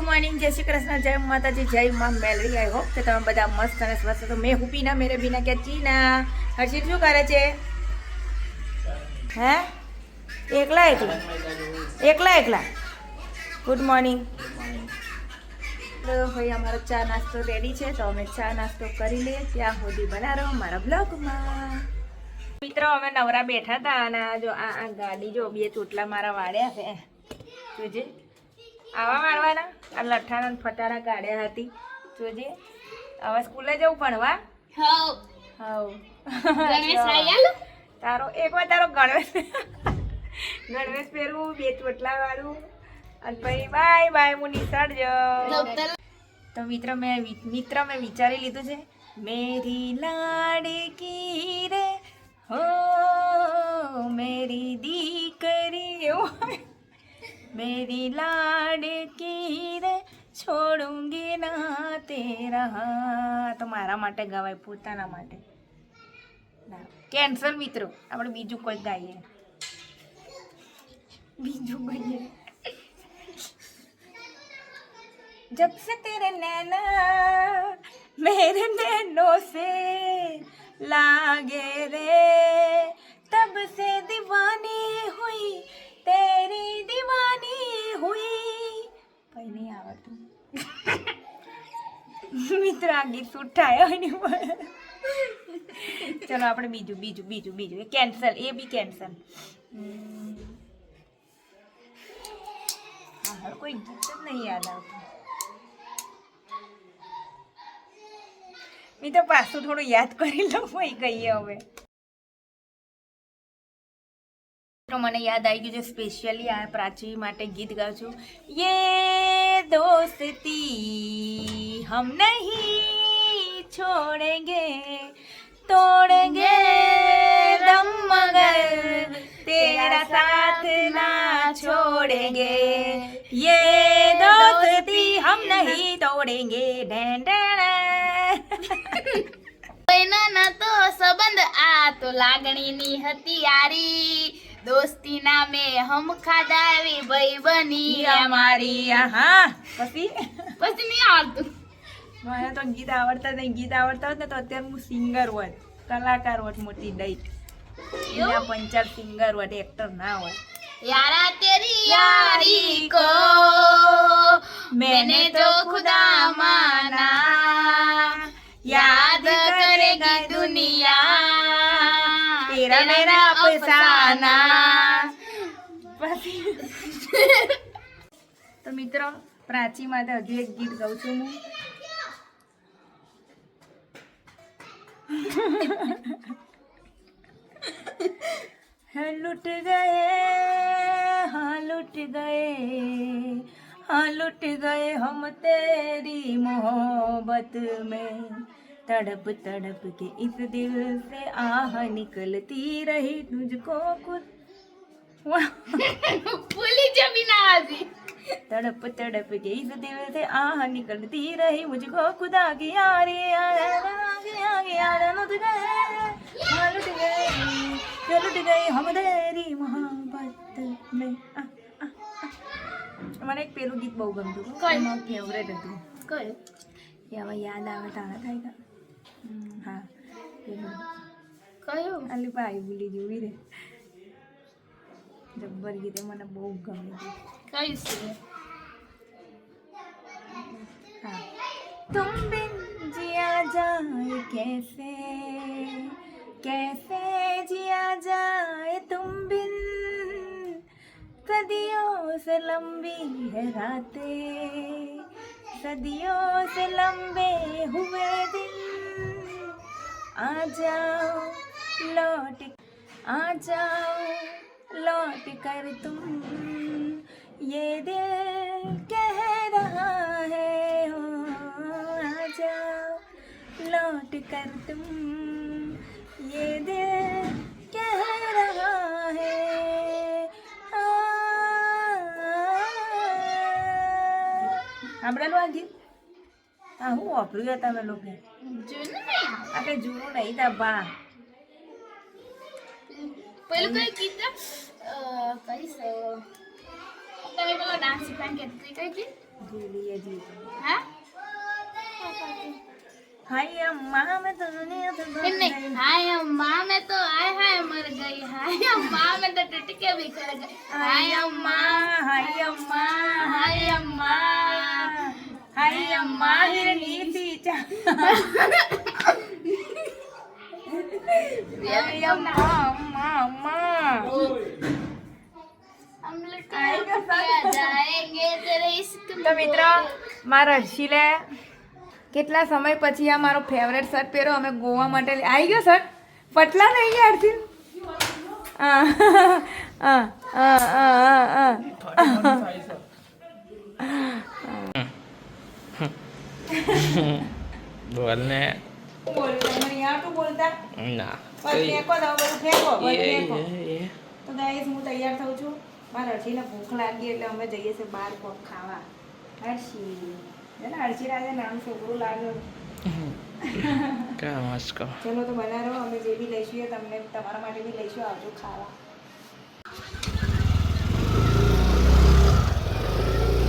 Morning, જય શ્રી કૃષ્ણ, જય માતાજી, જય માં મેલડી. આઈ હોપ કે તમે બધા મસ્ત અને સ્વસ્થ. તો મેં હુપીના મેરે બીના કે ચીના. હર્ષિત શું કરે છે? હે એકલા એકલા એકલા એકલા. Good morning. તો ભાઈ અમારો ચા નાસ્તો રેડી છે, તો અમે ચા નાસ્તો કરી લઈએ. ત્યાં સુધી બના રહો મારા બ્લોગમાં. મિત્રો અમે નવરા બેઠા હતા અને જો આ ગાડી જો બે ચોટલા મારા વાળ્યા છે જોજે. આવા વાળવાના આ લઠ્ઠાના ફટારા કાઢ્યા હતી જોજે. હવે સ્કૂલે જવું ભણવા. તારો એકવાર તારો ગણવેશ પહેરવું, બે ચોટલા વાળું અને પછી બાય બાય હું નિશાળ જાઉં. તો મિત્ર મેં વિચારી લીધું છે, મેરી લાડકી રે હો મેરી દીકરી, એવું મેરી લાડકી રે છોડુંગી ના તેરા. તો મારા માટે ગવાય, પોતાના માટે કેન્સલ. મિત્રો આપણે બીજું કોઈ ગાઈએ, બીજું ગાઈએ. जब से तेरे नैना मेरे नैनों से लागे रे, तब से दीवानी हुई तेरी दीवानी हुई. કઈ નહીં આવડતું મિત્ર, આ ગીત ઉઠાયો નહીં. ચલો આપણે બીજું એ કેન્સલ, એ બી કેન્સલ. હા કોઈ ગીત જ નહીં યાદ આવતું. મેં તો પાછું થોડું યાદ કરી લઉં ભાઈ, કહીએ હવે. મને યાદ આવી ગયું છે, સ્પેશિયલી આ પ્રાચી માટે ગીત ગાઉં છું. યે દોસ્તી હમ નહીં છોડેંગે, તોડેંગે દમ મગર તેરા સાથ ના છોડેંગે. યે દોસ્તી હમ નહીં તોડેંગે. ના તો સંબંધ આ તો લાગણીની હતી યારી, દોસ્તી નામે હમ ખાધાવી ભાઈ બની અમારી. હા પછી નહીં આવડતું. મને તો ગીત આવડતા નહીં. ગીત આવડતા હોત ને તો અત્યારે હું સિંગર હોત, કલાકાર હોત, મોટી ડાઈટ. પંચાલ સિંગર હોત, એક્ટર ના હોત. यारा तेरी यारी को मैंने तो खुदा माना, याद करेगी दुनिया तेरा मेरा अफसाना. તો મિત્રો પ્રાચી માટે હજુ એક ગીત ગાઉં છું હું. लुट गए हाँ लुट गए, हाँ लुट गए हम तेरी मोहब्बत में. तड़प तड़प के इस दिल से आह निकलती रही तुझको खुद. पुली जमीन आजी. तड़प तड़प के इस दिल से आह निकलती रही मुझको खुदा की यारी. लुट गए लुट गए हम तेरी मोहब्बत में. મને એક પેલું ગીત બહુ ગમતું, મારું ફેવરેટ હતું. કયું? એ હવે યાદ આવે તારા થાય કે. હા કયું? અલી ભાઈ ભૂલી જવી રે. જબ્બર ગીત, મને બહુ ગમે છે. કયું છે? हाँ. तुम बिन जिया जाए कैसे, कैसे जिया जाए तुम बिन, सदियों से लंबी है रातें, सदियों से लंबे हुए दिन. आ जाओ लौट, आ जाओ लौट कर तुम, ये दिल कह रहा है हो. आ जाओ लौट कर तुम, ये दिल कह रहा है. સાંભળેલું આ ગીત? હા હું વાપર્યું હતા અમે લોકો. આ કઈ જૂનું નહીં તા બા. પેલું કઈ ગીત કઈ છે તમે પેલો ડાન્સ શીખવાનું કહેતી કઈ ગીત? જીલીએ જી હા હાય અમ્મા મેં તને એમ નહીં હાય અમ્મા મેં તો હાય મર ગઈ હાય અમ્મા મેં તો ટૂટ के भी कर गई हाय अम्मा હાય અમ્મા हाय अम्मा હાય અમ્મા હિરની ટીચા હાય અમ્મા અમ્મા અમ્મા हम लोग जाएंगे तेरे इश्क તો મિત્રો મારા હર્ષિલે કેટલા સમય પછી આ મારો ફેવરેટ શર્ટ પહેર્યો અમે ગોવા માટે આવી ગયો શર્ટ પટલા નહીં ગયા હર્ષિલ બોલને બોલતા ના બસ ફેંકો તો બધું ફેંકો બધું ફેંકો એ તો ગાઈસ હું તૈયાર થઉં છું મારા હર્ષિને ભૂખ લાગી એટલે અમે જઈએ છીએ બહાર કોક ખાવા હર્ષિ ને હર્ષિ આજે નામ છોકરું લાગ્યું કા મસ્કો ચલો તો બનાવો અમે જે બી લઈશું એ તમને તમારા માટે બી લઈશું આવજો ખાવા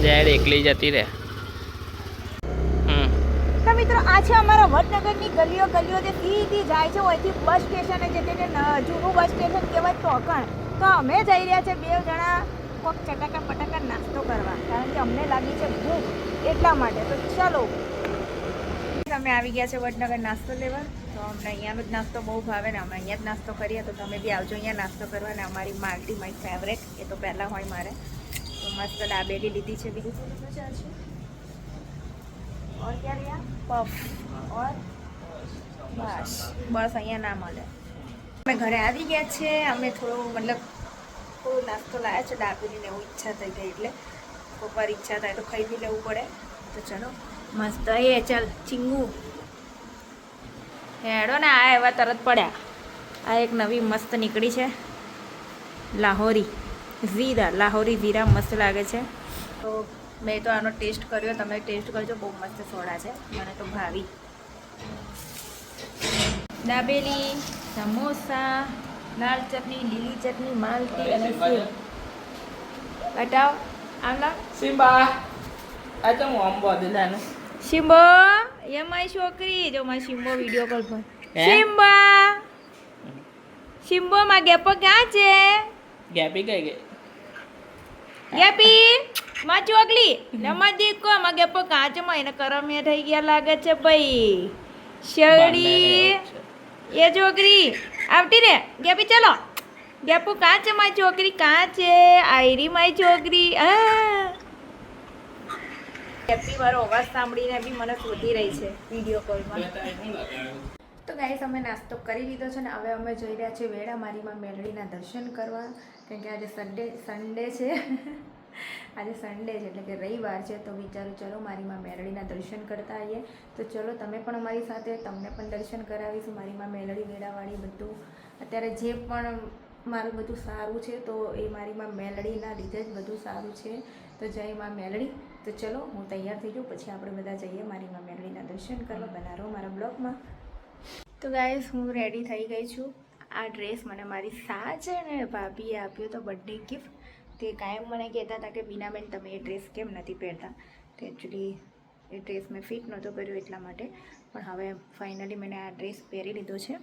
જ્યારે એકલી જતી રહે તો મિત્રો આ છે અમારા વડનગરની ગલીઓ જે સીધી જાય છે અહીંથી બસ સ્ટેશને જે જૂનું બસ સ્ટેશન કહેવાય ટોકણ તો અમે જઈ રહ્યા છે બે જણા કોક ચટાકા પટાકા નાસ્તો કરવા કારણ કે અમને લાગી છે ભૂખ એટલા માટે તો ચલો અમે આવી ગયા છે વડનગર નાસ્તો લેવા તો અમને અહીંયાનો જ નાસ્તો બહુ ભાવે ને અમે અહીંયા જ નાસ્તો કરીએ તો તમે બી આવજો અહીંયા નાસ્તો કરવા ને અમારી માલ્ટી મારી ફેવરેટ એ તો પહેલાં હોય મારે તો મસ્ત દાબેલી લીધી છે બીજું શું ચાલશે और क्या लिया पफ और બસ અહીંયા ના મળે અમે ઘરે આવી ગયા છે અમે થોડો નાસ્તો લાવ્યા છે દાબેલીને એવું ઈચ્છા થઈ ગઈ એટલે કોઈક વાર ઈચ્છા થાય તો ખાઈ બી લેવું પડે તો ચલો મસ્ત એ ચાલ ચીંગુ હેડો ને આ એવા તરત પડ્યા આ એક નવી મસ્ત નીકળી છે લાહોરી જીરા મસ્ત લાગે છે તો મેં તો આનો ટેસ્ટ કર્યો તમે ટેસ્ટ કરજો બહુ મસ્ત સોડા છે મને તો ભાવી દાબેલી સમોસા લાલ ચટણી લીલી ચટણી માલટી અને સેવ બતાવ આમલા સિમ્બા આ તો મોમ બોદલાનો શિમ્બો એ મારી છોકરી જો મારી શિમ્બો વિડીયો કોલ પર હે? શિમ્બો માં ગેપો ક્યાં છે ગેપી ગઈ ગેપી માં ચોકલી નમા દીકો માં ગેપો કાચ માં એને કરમિયા થઈ ગયા લાગે છે ભાઈ શરડી એ છોકરી આવતી રે ગેપી ચલો ગેપો કાચ માં છોકરી કાચ છે આયરી માં છોકરી ગેપી મારો અવાજ સાંભળીને બી મને શોધી રહી છે વિડીયો કોલમાં તો ગાઈસ અમે નાસ્તો કરી લીધો છે ને હવે અમે જઈ રહ્યા છીએ વેળામારીમાં મેલડીના દર્શન કરવા કારણ કે આજે સન્ડે છે આજે સન્ડે છે એટલે કે રવિવાર છે તો વિચારું ચલો મારીમાં મેલડીના દર્શન કરતા આવીએ તો ચલો તમે પણ અમારી સાથે તમને પણ દર્શન કરાવીશું મારીમાં મેલડી વેળાવાળી બધું અત્યારે જે પણ મારું બધું સારું છે તો એ મારીમાં મેલડીના લીધે જ બધું સારું છે તો જય માં મેલડી તો ચલો હું તૈયાર થઈ જાઉં પછી આપણે બધા જઈએ મારીમાં મેલડીના દર્શન કરવા બનાવો મારા બ્લોગમાં તો ગાઈસ હું રેડી થઈ ગઈ છું આ ડ્રેસ મને મારી સાજ ને ભાભીએ આપ્યો તો બર્થડે ગિફ્ટ તે કાયમ મને કહેતા હતા કે બીનાબેન તમે એ ડ્રેસ કેમ નથી પહેરતા તો એકચ્યુઅલી એ ડ્રેસ મેં ફિટ નહોતો કર્યો એટલા માટે પણ હવે ફાઇનલી મેં આ ડ્રેસ પહેરી લીધો છે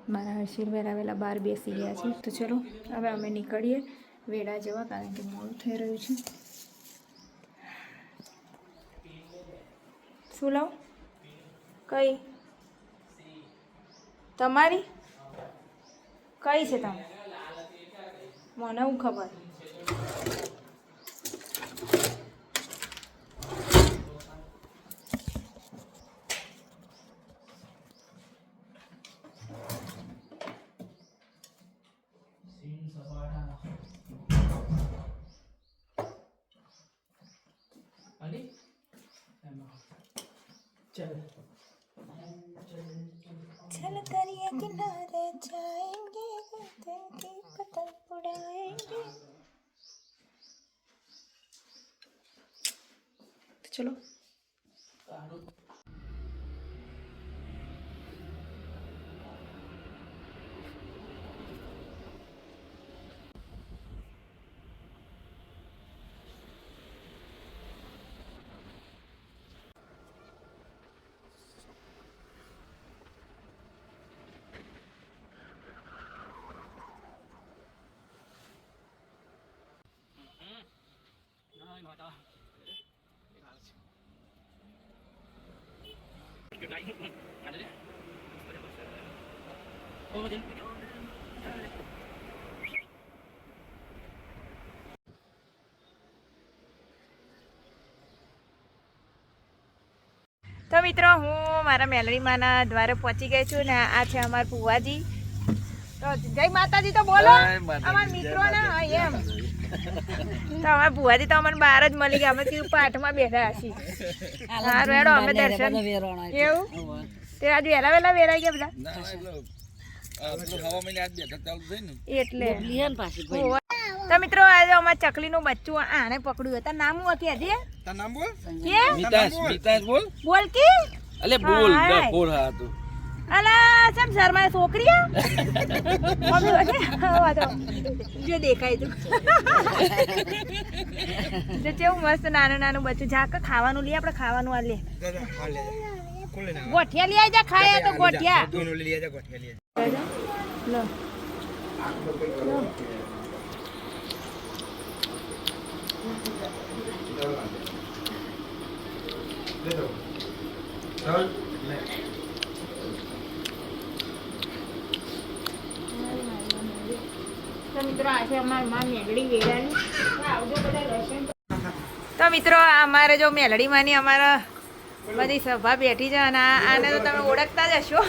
મારા હર્ષિલ વેરાવેલા બહાર બેસી ગયા છે તો ચલો હવે અમે નીકળીએ વેળા જવા કારણ કે મોડું થઈ રહ્યું છે શું લાવ કઈ તમારી કઈ છે તમે મને હું ખબર चल दरिया किनारे जाएंगे तेरी पतंग उड़ाएंगे तो चलो તો મિત્રો હું મારા મેલડીમાંના દ્વારે પહોંચી ગઈ છું ને આ છે અમારા ફુવાજી. તો જય માતાજી તો બોલો અમારા મિત્રોને. એમ તો અમારા ફુવાજી તો અમને બહાર જ મળી ગયા. અમે કીધું પાઠમાં બેઠા છીએ. સારું હેડો અમે દર્શન કેવું તે આજે વહેલા વહેલા વેરાઈ ગયા બધા એટલે. તો મિત્રો આજે અમારા ચકલીનું બચ્ચું આને પકડ્યું હતા. નામ શું હતી આજે? બોલ કે અલે બોલ બોલ હા તું અલા સમ શર્મા છોકરી જો દેખાય તું જો કેવું મસ્ત નાનું નાનું બચ્ચું. જા ખાવાનું લઈએ આપણે. ખાવાનું આ લે ગોઠિયા લઈ જા. ખાયા તો ગોઠિયા લો તો મિત્રો અમારે જો મેલડીમાંની અમારા બધી સભા બેઠી છે અને આને તો તમે ઓળખતા જ હશો.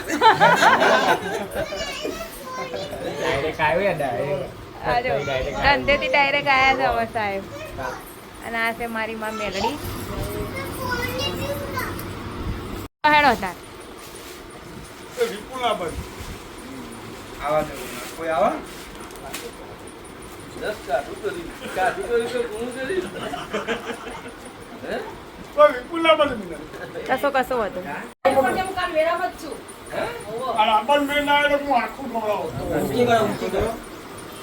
ધંધેથી ડાયરેક્ટ આવ્યા છે અમાર સાહેબ. અને આ છે મારી માં મેલડી. હેડો તાર કશો કશો હતો.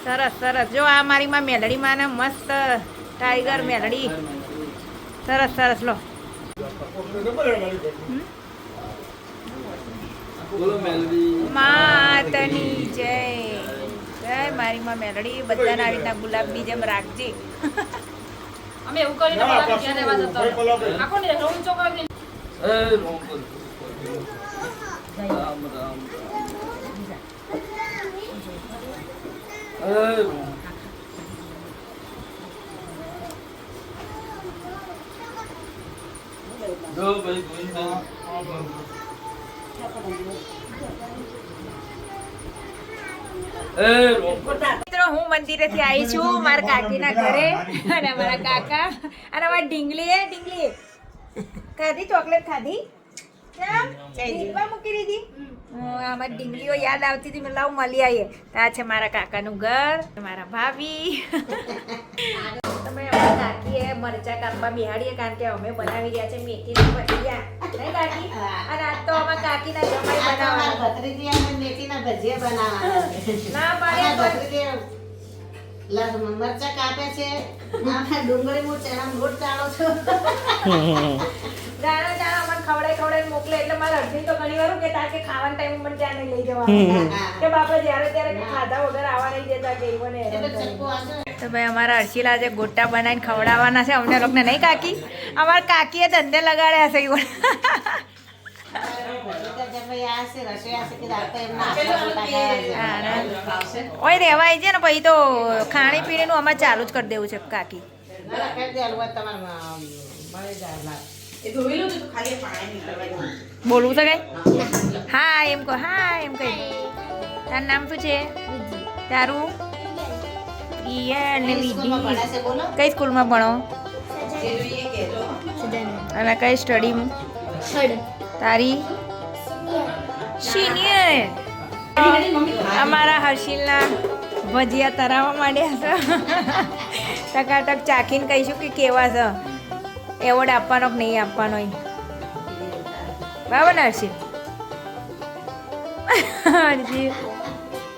સરસ સરસ. જો આ મારી માં મેલડી માં ને મસ્ત ટાઈગર મેલડી. સરસ સરસ. લો માતની જય. જય મારી માં મેલડી. બધાને આવી રીતના ગુલાબની જેમ રાખજે. અમે એવું કરીને બોલાવી ત્યાં દેવા જતો આખો ને રોમ ચોકડી રામ રામ દો ભાઈ ગોવિંદા મિત્રો હું મંદિરેથી આવી છું મારા કાકીના ઘરે. અને મારા કાકા અને અમારી ઢીંગલી ખાધી ચોકલેટ ખાધી. મૂકી દીધી. અમારી ઢીંગલીઓ યાદ આવતી હતી. મેં લાવ મળી આવીએ. આ છે મારા કાકાનું ઘર. મારા ભાભી. તમે અમારા કાકીએ મરચા કાપવા બિહાડીએ કારણ કે અમે બનાવી રહ્યા છે મેથીના ભજીયા. નહીં કાકી? અને આજ તો અમારા કાકીના જમાઈ બનાવવાના. મેથીના ભજીયા બનાવવાના. ના પાડે મરચા કાપે છે. ડુંગળી હું ચણા લોટ ચાળો છું. દાણા દાણા મને ખવડાઈ મોકલે એટલે મારે અડધી તો ઘણી વાર કે તાકે ખાવાના ટાઈમ મને ત્યાં નહીં લઈ જવાનું કે બાપા જ્યારે ત્યારે ખાધા વગર આવવા નહીં દેતા કે મને. તો ભાઈ અમારા હર્ષિલા જે ગોટા બનાવીને ખવડાવવાના છે અમને લોકોને. નહીં કાકી? અમારા કાકીએ ધંધે લગાડ્યા છે ઈવન. ઓય રેવાય છે ને પછી તો ખાણી પીણીનું અમારે ચાલુ જ કરી દેવું છે કાકી. બોલવું તો કઈ? હા એમ કહો. હા એમ કઈ. તારું નામ શું છે? તારું? કઈ સ્કૂલમાં ભણો? અને કઈ સ્ટડીમાં? તારી? સિનિયર. અમારા હર્ષિલના ભજીયા તરાવવા માંડ્યા છે. ટકાટક ચાખીને કહીશું કે કેવા છે. એવોર્ડ આપવાનો કે નહીં આપવાનો એ બરાબર ને હર્ષિલ?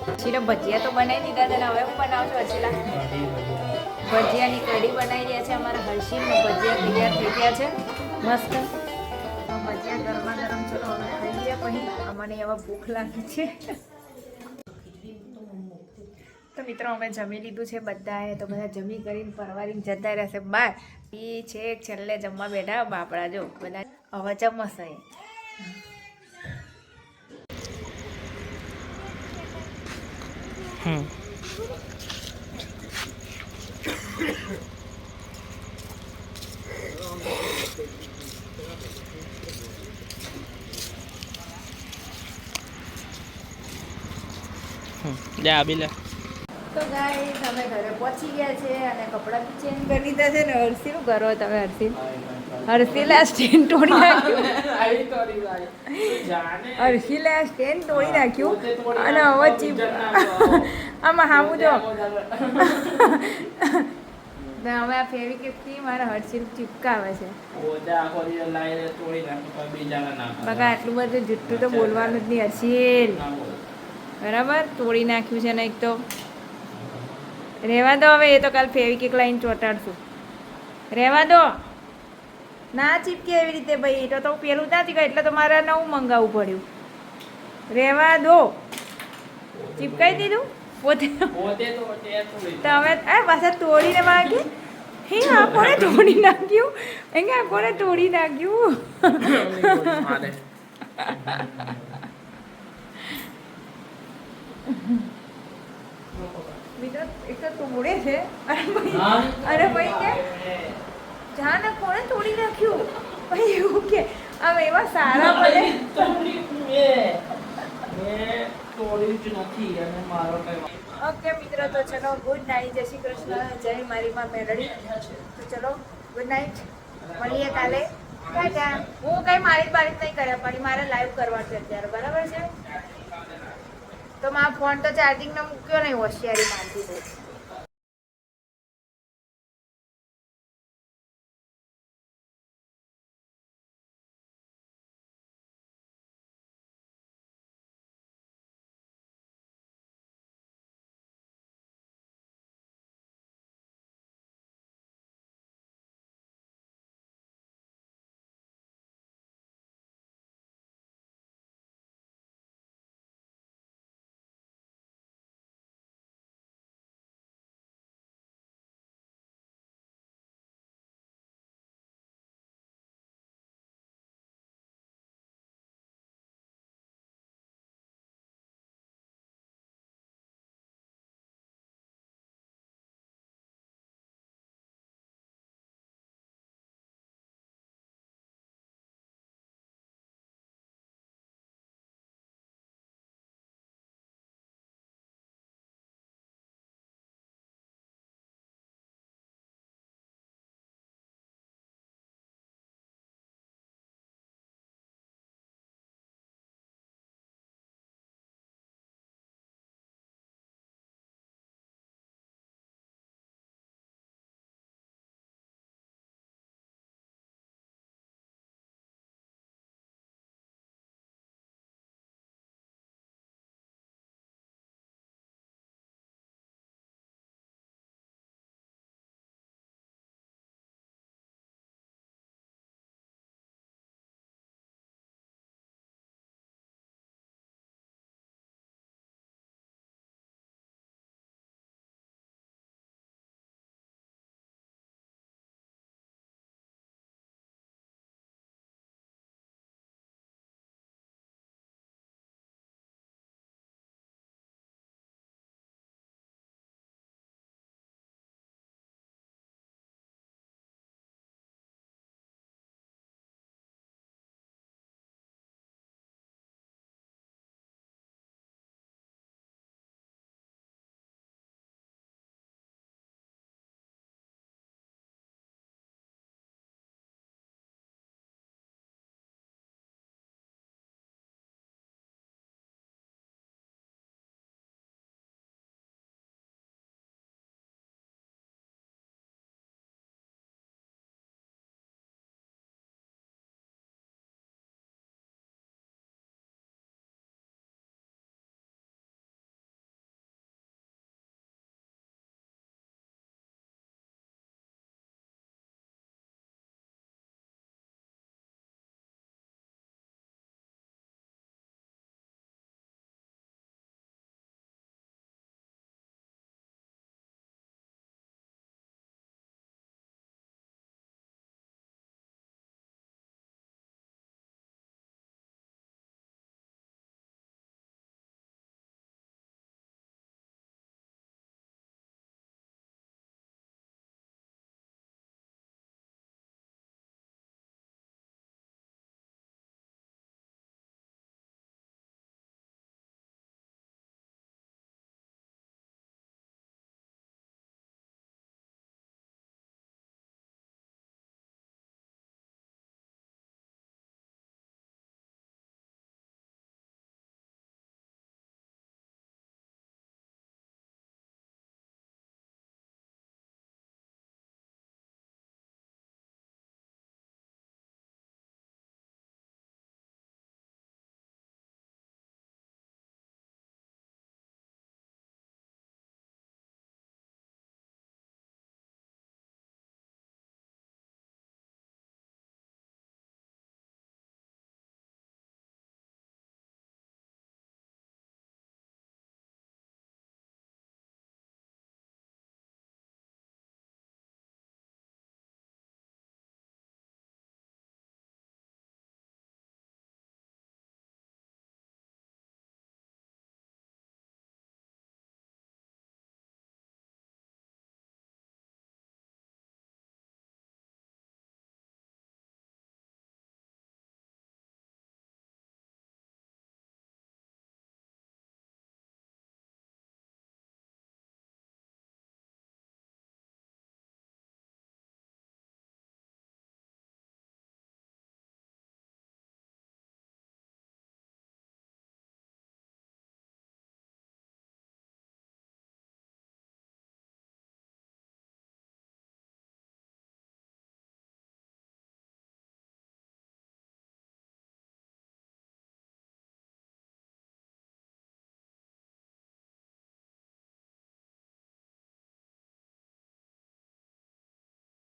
હર્ષિલે ભજીયા તો બનાવી દીધા છે ને હવે હું બનાવું છું હર્ષિલા? ભજીયાની કઢી બનાવી રહ્યા છે અમારા હર્ષિલને. ભજીયા તૈયાર થઈ ગયા છે મસ્ત. ભજીયા ગરમા ગરમ ચલો હવે ખાઈ ગયા. પછી અમને એવા ભૂખ લાગી છે. તો મિત્રો અમે જમી લીધું છે બધાએ, તો બધા જમી કરીને પરવારીને જતા રહેશે બહાર. એ છે છેલ્લે જમવા બેઠા બાપડા જો બધા હવે જમશે. જા બિલા તો ગાઈસ અમે ઘરે પહોંચી ગયા છે અને કપડાં બી ચેન્જ કરી દીધા છે ને. હર્ષી શું કરો તમે? હર્ષી લા સ્ટેન્ડ તોડી નાખ્યું. હર્ષી લા સ્ટેન્ડ તોડી નાખ્યું અને હવે ચીપ આમાં હામું જો હવે આ ફેવિકિકથી મારા હર્ષી ચીપકાવે છે. બગા આટલું બધું જુઠ્ઠું તો બોલવાનું જ નહીં હર્ષિલ. બરાબર તોડી નાખ્યું છે ને એક તો રહેવા દો. હવે એ તો કાલ ફેવિકિક લાઈન ચોંટાડશું. રહેવા દો ના ચીપકે એવી રીતે ભાઈ. તો પેલું નથી ગયું એટલે તો મારે નવું મંગાવવું પડ્યું. રહેવા દો. ચીપકાઈ દીધું પોતે તો હવે પાછા તોડીને માંગે હે આ કોને તોડી નાખ્યું? એમ આ કોને તોડી નાખ્યું? મિત્રો એક તો તોડે છે અરે ભાઈ કે જા ને કોને તોડી નાખ્યું ભાઈ એવું કે આમ એવા સારા બને. ઓકે મિત્રો તો ચલો ગુડ નાઇટ. જય શ્રી કૃષ્ણ. જય મારી માં મેલડી. તો ચલો ગુડ નાઇટ. મળીએ કાલે. ટાટા. હું કઈ મારી બારી નહીં કર્યા પણ મારે લાઈવ કરવા છે અત્યારે. બરાબર છે? તો મારો ફોન તો ચાર્જિંગનો મૂક્યો નહીં. હોશિયારી માનતી હતી.